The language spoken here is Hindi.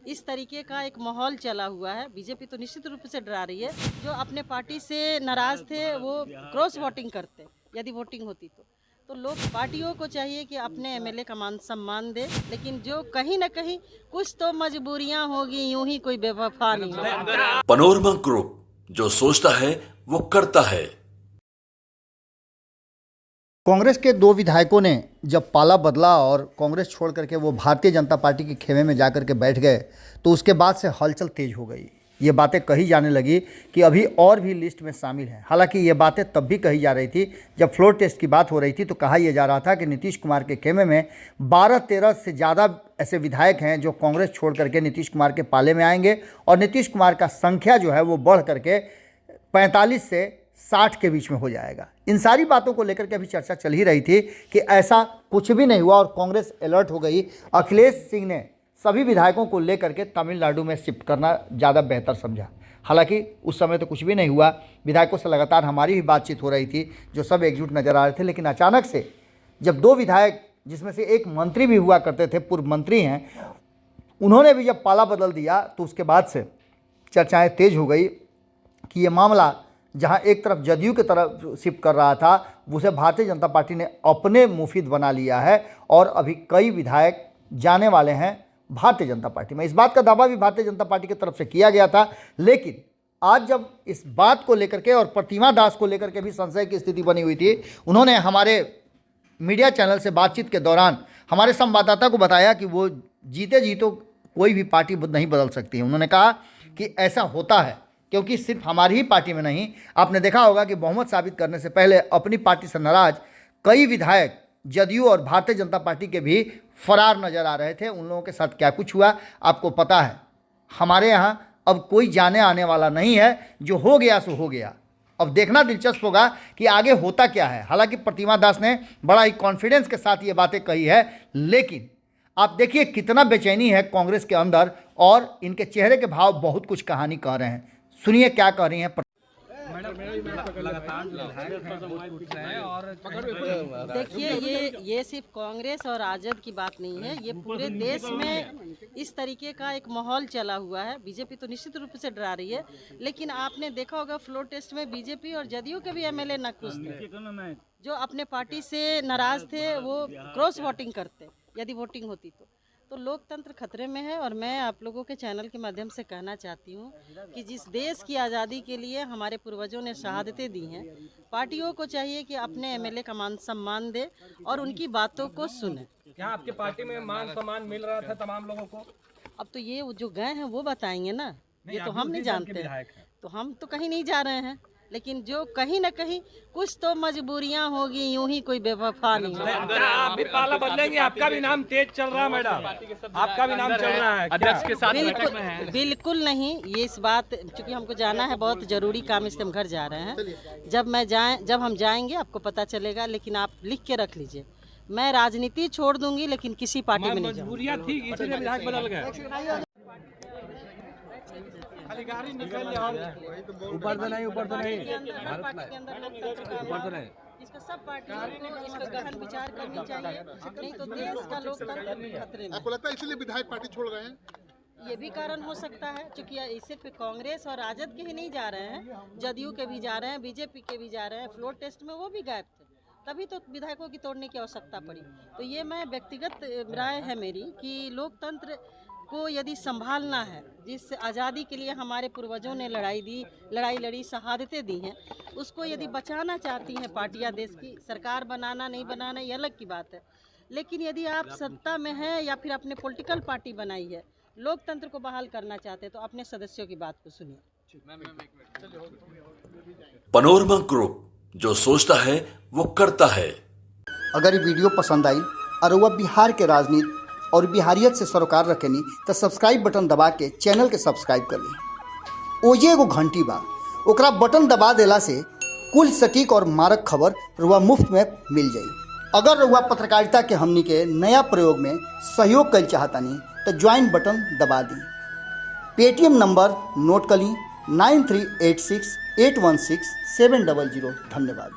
इस तरीके का एक माहौल चला हुआ है। बीजेपी तो निश्चित रूप से डरा रही है। जो अपने पार्टी से नाराज थे वो क्रॉस वोटिंग करते यदि वोटिंग होती तो लोग पार्टियों को चाहिए कि अपने एमएलए का मान सम्मान दे, लेकिन जो कहीं न कहीं कुछ तो मजबूरियां होगी, यूं ही कोई बेवफा नहीं है। पनोरमा ग्रुप, जो सोचता है वो करता है। कांग्रेस के दो विधायकों ने जब पाला बदला और कांग्रेस छोड़ करके वो भारतीय जनता पार्टी के खेमे में जाकर के बैठ गए तो उसके बाद से हलचल तेज हो गई। ये बातें कही जाने लगी कि अभी और भी लिस्ट में शामिल हैं। हालांकि ये बातें तब भी कही जा रही थी जब फ्लोर टेस्ट की बात हो रही थी, तो कहा यह जा रहा था कि नीतीश कुमार के खेमे में 12-13 से ज़्यादा ऐसे विधायक हैं जो कांग्रेस छोड़ करके नीतीश कुमार के पाले में आएंगे और नीतीश कुमार का संख्या जो है वो बढ़ करके 45 से 60 के बीच में हो जाएगा। इन सारी बातों को लेकर के अभी चर्चा चल ही रही थी कि ऐसा कुछ भी नहीं हुआ और कांग्रेस अलर्ट हो गई। अखिलेश सिंह ने सभी विधायकों को लेकर के तमिलनाडु में शिफ्ट करना ज़्यादा बेहतर समझा। हालांकि उस समय तो कुछ भी नहीं हुआ, विधायकों से लगातार हमारी भी बातचीत हो रही थी, जो सब एकजुट नज़र आ रहे थे। लेकिन अचानक से जब दो विधायक, जिसमें से एक मंत्री भी हुआ करते थे, पूर्व मंत्री हैं, उन्होंने भी जब पाला बदल दिया तो उसके बाद से चर्चाएँ तेज हो गई कि ये मामला जहां एक तरफ जदयू की तरफ शिफ्ट कर रहा था, उसे भारतीय जनता पार्टी ने अपने मुफिद बना लिया है और अभी कई विधायक जाने वाले हैं भारतीय जनता पार्टी में। इस बात का दावा भी भारतीय जनता पार्टी की तरफ से किया गया था। लेकिन आज जब इस बात को लेकर के और प्रतिमा दास को लेकर के भी संशय की स्थिति बनी हुई थी, उन्होंने हमारे मीडिया चैनल से बातचीत के दौरान हमारे संवाददाता को बताया कि वो जीते जीतो कोई भी पार्टी नहीं बदल सकती है। उन्होंने कहा कि ऐसा होता है क्योंकि सिर्फ हमारी ही पार्टी में नहीं, आपने देखा होगा कि बहुमत साबित करने से पहले अपनी पार्टी से नाराज कई विधायक जदयू और भारतीय जनता पार्टी के भी फरार नजर आ रहे थे। उन लोगों के साथ क्या कुछ हुआ आपको पता है। हमारे यहाँ अब कोई जाने आने वाला नहीं है, जो हो गया सो हो गया। अब देखना दिलचस्प होगा कि आगे होता क्या है। हालांकि प्रतिमा दास ने बड़ा ही कॉन्फिडेंस के साथ ये बातें कही है, लेकिन आप देखिए कितना बेचैनी है कांग्रेस के अंदर और इनके चेहरे के भाव बहुत कुछ कहानी कह रहे हैं। सुनिए क्या कह रही हैं। देखिए, ये सिर्फ कांग्रेस और राजद की बात नहीं है, ये पूरे देश में इस तरीके का एक माहौल चला हुआ है। बीजेपी तो निश्चित रूप से डरा रही है, लेकिन आपने देखा होगा फ्लोर टेस्ट में बीजेपी और जदयू के भी एमएलए नाखुश थे। जो अपने पार्टी से नाराज थे वो क्रॉस वोटिंग करते यदि वोटिंग होती तो लोकतंत्र खतरे में है। और मैं आप लोगों के चैनल के माध्यम से कहना चाहती हूँ कि जिस देश की आज़ादी के लिए हमारे पूर्वजों ने शहादतें दी हैं, पार्टियों को चाहिए कि अपने एमएलए का मान सम्मान दे और उनकी बातों को सुने। क्या आपके पार्टी में मान सम्मान मिल रहा था तमाम लोगों को? अब तो ये जो गए हैं वो बताएंगे ना, ये तो हम नहीं जानते। तो हम तो कहीं नहीं जा रहे हैं, लेकिन जो कहीं न कहीं कुछ तो मजबूरियां होगी, यूं ही कोई बेवफा नहीं है। आप भी पाला बदलेंगे, आपका भी नाम तेज चल रहा है मैडम, आपका भी नाम चल रहा है अध्यक्ष के साथ? बिल्कुल नहीं। ये इस बात, चूंकि हमको जाना है, बहुत जरूरी काम इससे हम घर जा रहे हैं। जब हम जाएंगे आपको पता चलेगा। लेकिन आप लिख के रख लीजिए, मैं राजनीति छोड़ दूंगी लेकिन किसी पार्टी में नहीं जाऊंगी। मजबूरियां थी इसलिए विधायक बदल गए। ऊपर तो नहीं ऊपर तो नहीं इसका सब पार्टियों को इसका गहन विचार करनी चाहिए, नहीं तो देश का लोकतंत्र खतरे में। आपको लगता है इसलिए विधायक पार्टी छोड़ गए हैं? ये भी कारण हो सकता है, क्योंकि सिर्फ कांग्रेस और राजद के ही नहीं जा रहे हैं, जदयू के भी जा रहे हैं, बीजेपी के भी जा रहे हैं। फ्लोर टेस्ट में वो भी गायब थे, तभी तो विधायकों की तोड़ने की आवश्यकता पड़ी। तो ये मैं व्यक्तिगत राय है मेरी कि लोकतंत्र को यदि संभालना है, जिस आज़ादी के लिए हमारे पूर्वजों ने लड़ाई लड़ी, शहादतें दी हैं, उसको यदि बचाना चाहती हैं पार्टियां, देश की सरकार बनाना नहीं बनाना ये अलग की बात है। लेकिन यदि आप सत्ता में हैं या फिर अपने पॉलिटिकल पार्टी बनाई है, लोकतंत्र को बहाल करना चाहते हैं, तो अपने सदस्यों की बात को सुनिए। पनोरमा ग्रुप, जो सोचता है वो करता है। अगर ये वीडियो पसंद आई और वह बिहार के राजनीति और बिहारियत से सरोकार रखेनी तो सब्सक्राइब बटन दबा के चैनल के सब्सक्राइब कर ली। ओजे एगो घंटी बा, ओकरा बटन दबा देला से कुल सटीक और मारक खबर रुआ मुफ्त में मिल जाई। अगर रुआ पत्रकारिता के हमनी के नया प्रयोग में सहयोग कर चाहतानी तो ज्वाइन बटन दबा दी। पेटीएम नंबर नोट कर ली 9386816700। धन्यवाद।